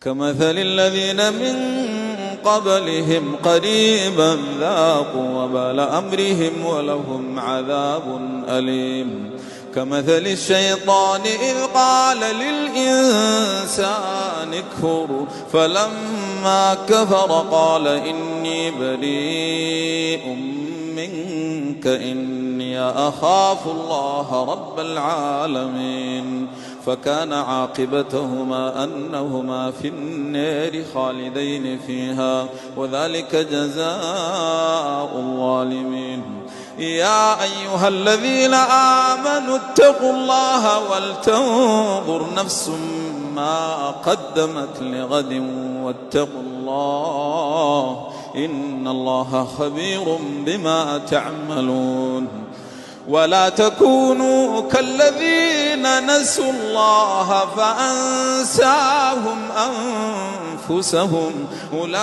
كمثل الذين من قبلهم قريبا ذاقوا وبال أمرهم ولهم عذاب أليم. كمثل الشيطان إذ قال للإنسان اكفر فلما كفر قال إني بريء منك إني أخاف الله رب العالمين. فكان عاقبتهما أنهما في النار خالدين فيها وذلك جزاء الظالمين. يا أيها الذين آمنوا اتقوا الله ولتنظر نفس ما قدمت لغد واتقوا الله إن الله خبير بما تعملون. ولا تكونوا كالذين نسوا الله فأنساهم أنفسهم أولئك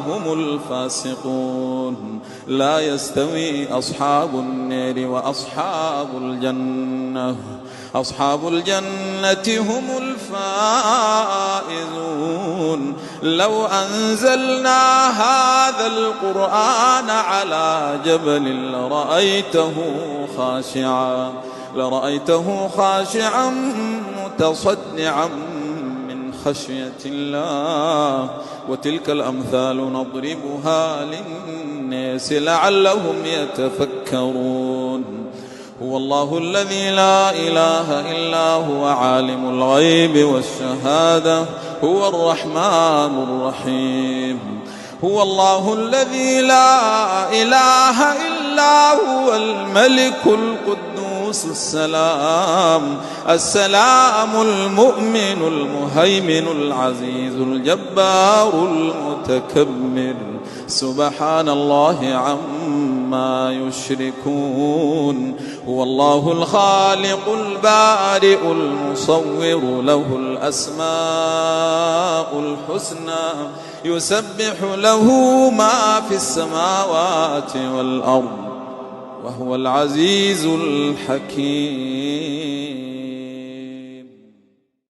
هم الفاسقون. لا يستوي أصحاب النار وأصحاب الجنة أصحاب الجنة هم الفائزون. لو أنزلنا هذا القرآن على جبل لرأيته خاشعا متصدعا من خشية الله. وتلك الأمثال نضربها للناس لعلهم يتفكرون. هو الله الذي لا إله إلا هو عالم الغيب والشهادة هو الرحمن الرحيم. هو الله الذي لا إله إلا هو الملك القدوس السلام المؤمن المهيمن العزيز الجبار المتكبر. سبحان الله عما يشركون. هو الله الخالق البارئ المصور له الأسماء الحسنى يسبح له ما في السماوات والأرض وهو العزيز الحكيم.